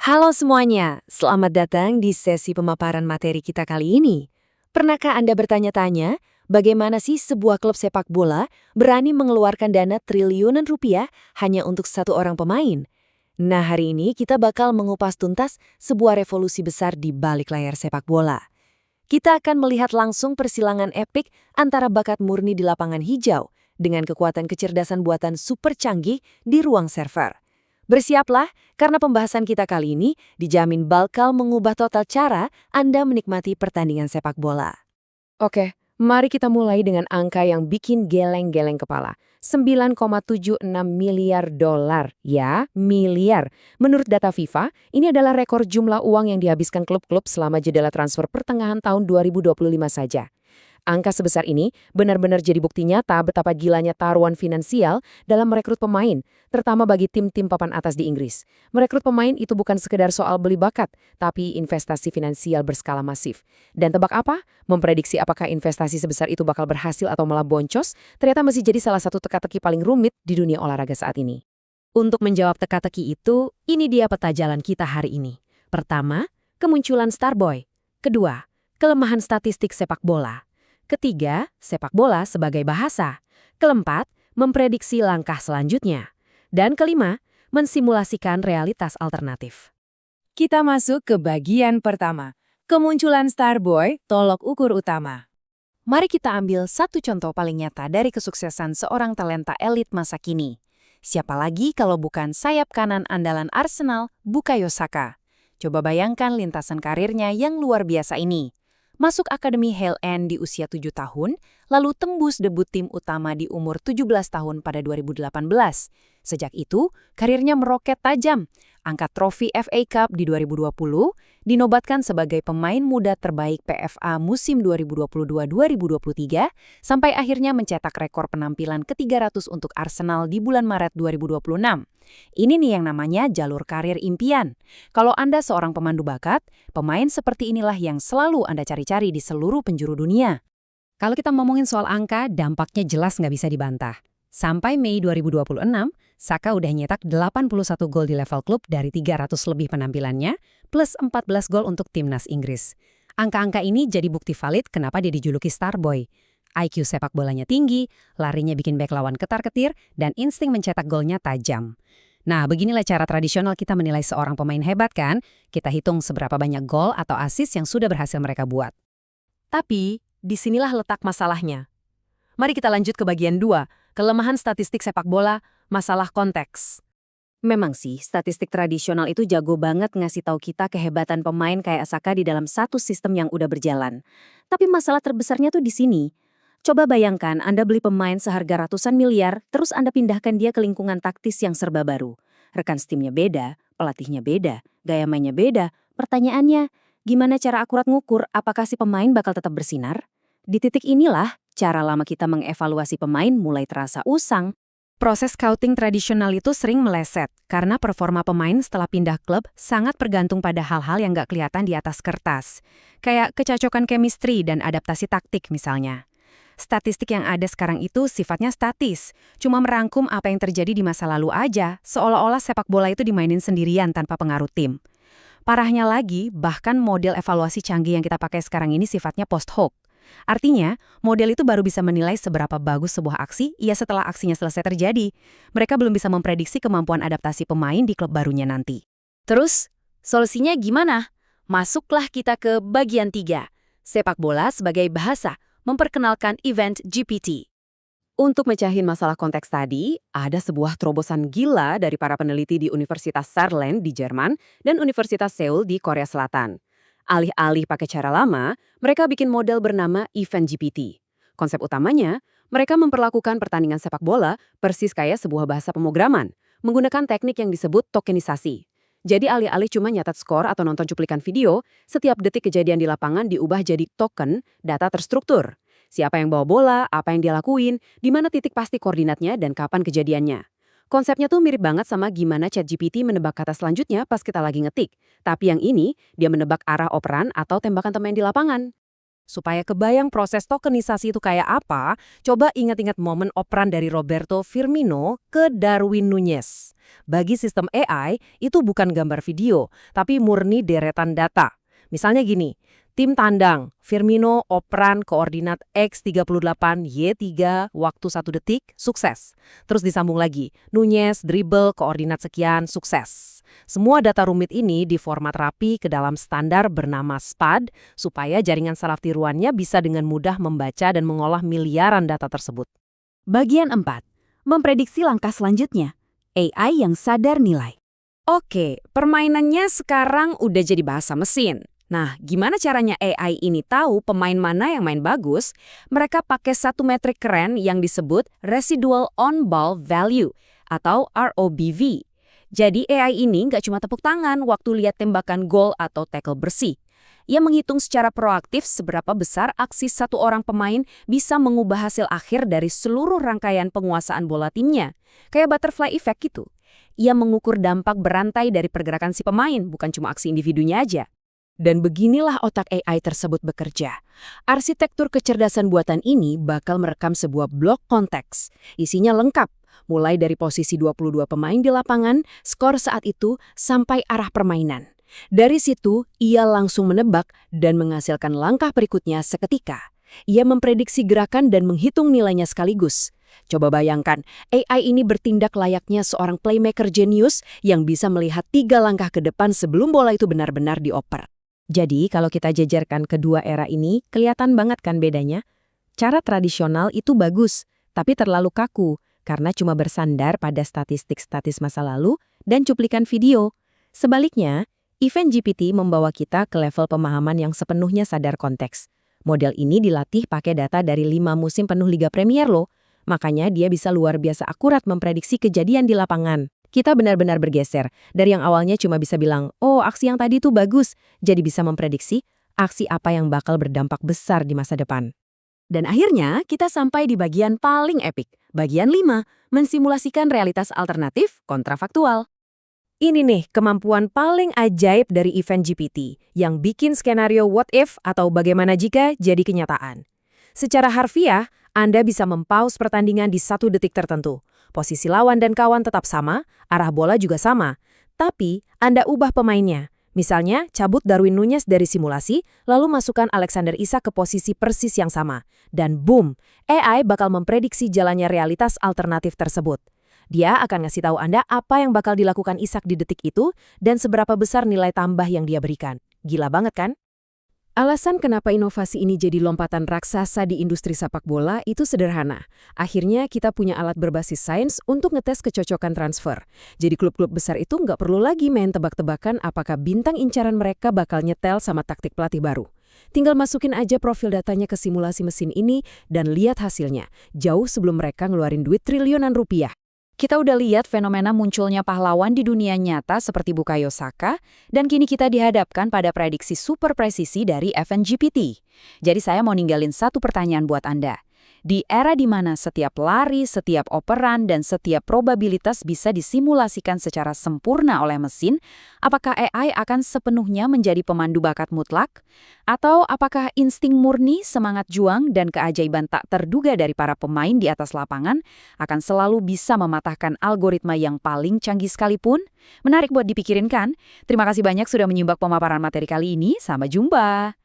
Halo semuanya, selamat datang di sesi pemaparan materi kita kali ini. Pernahkah Anda bertanya-tanya, bagaimana sih sebuah klub sepak bola berani mengeluarkan dana triliunan rupiah hanya untuk satu orang pemain? Nah, hari ini kita bakal mengupas tuntas sebuah revolusi besar di balik layar sepak bola. Kita akan melihat langsung persilangan epik antara bakat murni di lapangan hijau dengan kekuatan kecerdasan buatan super canggih di ruang server. Bersiaplah, karena pembahasan kita kali ini dijamin bakal mengubah total cara Anda menikmati pertandingan sepak bola. Oke, mari kita mulai dengan angka yang bikin geleng-geleng kepala. 9,76 miliar dolar, ya, miliar. Menurut data FIFA, ini adalah rekor jumlah uang yang dihabiskan klub-klub selama jendela transfer pertengahan tahun 2025 saja. Angka sebesar ini benar-benar jadi bukti nyata betapa gilanya taruhan finansial dalam merekrut pemain, terutama bagi tim-tim papan atas di Inggris. Merekrut pemain itu bukan sekedar soal beli bakat, tapi investasi finansial berskala masif. Dan tebak apa? Memprediksi apakah investasi sebesar itu bakal berhasil atau malah boncos, ternyata masih jadi salah satu teka-teki paling rumit di dunia olahraga saat ini. Untuk menjawab teka-teki itu, ini dia peta jalan kita hari ini. Pertama, kemunculan Starboy. Kedua, kelemahan statistik sepak bola. Ketiga, sepak bola sebagai bahasa. Keempat, memprediksi langkah selanjutnya. Dan kelima, mensimulasikan realitas alternatif. Kita masuk ke bagian pertama, kemunculan Starboy, tolok ukur utama. Mari kita ambil satu contoh paling nyata dari kesuksesan seorang talenta elit masa kini. Siapa lagi kalau bukan sayap kanan andalan Arsenal, Bukayo Saka. Coba bayangkan lintasan karirnya yang luar biasa ini. Masuk Akademi Hale End di usia 7 tahun, lalu tembus debut tim utama di umur 17 tahun pada 2018. Sejak itu, karirnya meroket tajam. Angkat trofi FA Cup di 2020, dinobatkan sebagai pemain muda terbaik PFA musim 2022-2023, sampai akhirnya mencetak rekor penampilan ke-300 untuk Arsenal di bulan Maret 2026. Ini nih yang namanya jalur karir impian. Kalau Anda seorang pemandu bakat, pemain seperti inilah yang selalu Anda cari-cari di seluruh penjuru dunia. Kalau kita ngomongin soal angka, dampaknya jelas nggak bisa dibantah. Sampai Mei 2026, Saka udah nyetak 81 gol di level klub dari 300 lebih penampilannya, plus 14 gol untuk timnas Inggris. Angka-angka ini jadi bukti valid kenapa dia dijuluki Starboy. IQ sepak bolanya tinggi, larinya bikin bek lawan ketar-ketir, dan insting mencetak golnya tajam. Nah, beginilah cara tradisional kita menilai seorang pemain hebat kan? Kita hitung seberapa banyak gol atau assist yang sudah berhasil mereka buat. Tapi, disinilah letak masalahnya. Mari kita lanjut ke bagian 2, kelemahan statistik sepak bola, masalah konteks. Memang sih, statistik tradisional itu jago banget ngasih tahu kita kehebatan pemain kayak Saka di dalam satu sistem yang udah berjalan. Tapi masalah terbesarnya tuh di sini. Coba bayangkan Anda beli pemain seharga ratusan miliar, terus Anda pindahkan dia ke lingkungan taktis yang serba baru. Rekan timnya beda, pelatihnya beda, gaya mainnya beda. Pertanyaannya, gimana cara akurat ngukur apakah si pemain bakal tetap bersinar? Di titik inilah, cara lama kita mengevaluasi pemain mulai terasa usang. Proses scouting tradisional itu sering meleset, karena performa pemain setelah pindah klub sangat bergantung pada hal-hal yang nggak kelihatan di atas kertas. Kayak kecocokan chemistry dan adaptasi taktik misalnya. Statistik yang ada sekarang itu sifatnya statis, cuma merangkum apa yang terjadi di masa lalu aja, seolah-olah sepak bola itu dimainin sendirian tanpa pengaruh tim. Parahnya lagi, bahkan model evaluasi canggih yang kita pakai sekarang ini sifatnya post-hoc. Artinya, model itu baru bisa menilai seberapa bagus sebuah aksi setelah aksinya selesai terjadi. Mereka belum bisa memprediksi kemampuan adaptasi pemain di klub barunya nanti. Terus, solusinya gimana? Masuklah kita ke bagian 3, sepak bola sebagai bahasa, memperkenalkan event GPT. Untuk mecahin masalah konteks tadi, ada sebuah terobosan gila dari para peneliti di Universitas Saarland di Jerman dan Universitas Seoul di Korea Selatan. Alih-alih pakai cara lama, mereka bikin model bernama Event GPT. Konsep utamanya, mereka memperlakukan pertandingan sepak bola persis kayak sebuah bahasa pemrograman, menggunakan teknik yang disebut tokenisasi. Jadi alih-alih cuma nyatat skor atau nonton cuplikan video, setiap detik kejadian di lapangan diubah jadi token, data terstruktur. Siapa yang bawa bola, apa yang dia lakuin, di mana titik pasti koordinatnya, dan kapan kejadiannya. Konsepnya tuh mirip banget sama gimana ChatGPT menebak kata selanjutnya pas kita lagi ngetik. Tapi yang ini, dia menebak arah operan atau tembakan pemain di lapangan. Supaya kebayang proses tokenisasi itu kayak apa, coba ingat-ingat momen operan dari Roberto Firmino ke Darwin Núñez. Bagi sistem AI, itu bukan gambar video, tapi murni deretan data. Misalnya gini, tim tandang, Firmino operan koordinat X38, Y3, waktu 1 detik, sukses. Terus disambung lagi, Nunez dribble koordinat sekian, sukses. Semua data rumit ini diformat rapi ke dalam standar bernama SPAD, supaya jaringan saraf tiruannya bisa dengan mudah membaca dan mengolah miliaran data tersebut. Bagian 4. Memprediksi langkah selanjutnya. AI yang sadar nilai. Oke, permainannya sekarang udah jadi bahasa mesin. Nah, gimana caranya AI ini tahu pemain mana yang main bagus? Mereka pakai satu metrik keren yang disebut Residual On-Ball Value atau ROBV. Jadi AI ini nggak cuma tepuk tangan waktu lihat tembakan gol atau tackle bersih. Ia menghitung secara proaktif seberapa besar aksi satu orang pemain bisa mengubah hasil akhir dari seluruh rangkaian penguasaan bola timnya. Kayak butterfly effect gitu. Ia mengukur dampak berantai dari pergerakan si pemain, bukan cuma aksi individunya aja. Dan beginilah otak AI tersebut bekerja. Arsitektur kecerdasan buatan ini bakal merekam sebuah blok konteks. Isinya lengkap, mulai dari posisi 22 pemain di lapangan, skor saat itu, sampai arah permainan. Dari situ, ia langsung menebak dan menghasilkan langkah berikutnya seketika. Ia memprediksi gerakan dan menghitung nilainya sekaligus. Coba bayangkan, AI ini bertindak layaknya seorang playmaker jenius yang bisa melihat 3 langkah ke depan sebelum bola itu benar-benar dioper. Jadi, kalau kita jajarkan kedua era ini, kelihatan banget kan bedanya? Cara tradisional itu bagus, tapi terlalu kaku, karena cuma bersandar pada statistik masa lalu dan cuplikan video. Sebaliknya, Event GPT membawa kita ke level pemahaman yang sepenuhnya sadar konteks. Model ini dilatih pakai data dari 5 musim penuh Liga Premier loh, makanya dia bisa luar biasa akurat memprediksi kejadian di lapangan. Kita benar-benar bergeser, dari yang awalnya cuma bisa bilang, oh aksi yang tadi tuh bagus, jadi bisa memprediksi aksi apa yang bakal berdampak besar di masa depan. Dan akhirnya kita sampai di bagian paling epik, bagian 5, mensimulasikan realitas alternatif kontrafaktual. Ini nih kemampuan paling ajaib dari Event GPT, yang bikin skenario what if atau bagaimana jika jadi kenyataan. Secara harfiah, Anda bisa mempause pertandingan di 1 detik tertentu. Posisi lawan dan kawan tetap sama, arah bola juga sama. Tapi, Anda ubah pemainnya. Misalnya, cabut Darwin Nunez dari simulasi, lalu masukkan Alexander Isak ke posisi persis yang sama. Dan boom, AI bakal memprediksi jalannya realitas alternatif tersebut. Dia akan ngasih tahu Anda apa yang bakal dilakukan Isak di detik itu dan seberapa besar nilai tambah yang dia berikan. Gila banget kan? Alasan kenapa inovasi ini jadi lompatan raksasa di industri sepak bola itu sederhana. Akhirnya kita punya alat berbasis sains untuk ngetes kecocokan transfer. Jadi klub-klub besar itu nggak perlu lagi main tebak-tebakan apakah bintang incaran mereka bakal nyetel sama taktik pelatih baru. Tinggal masukin aja profil datanya ke simulasi mesin ini dan lihat hasilnya, jauh sebelum mereka ngeluarin duit triliunan rupiah. Kita udah lihat fenomena munculnya pahlawan di dunia nyata seperti Bukayo Saka, dan kini kita dihadapkan pada prediksi super presisi dari Event GPT. Jadi saya mau ninggalin satu pertanyaan buat Anda. Di era di mana setiap lari, setiap operan, dan setiap probabilitas bisa disimulasikan secara sempurna oleh mesin, apakah AI akan sepenuhnya menjadi pemandu bakat mutlak? Atau apakah insting murni, semangat juang, dan keajaiban tak terduga dari para pemain di atas lapangan akan selalu bisa mematahkan algoritma yang paling canggih sekalipun? Menarik buat dipikirin kan? Terima kasih banyak sudah menyimak pemaparan materi kali ini. Sampai jumpa!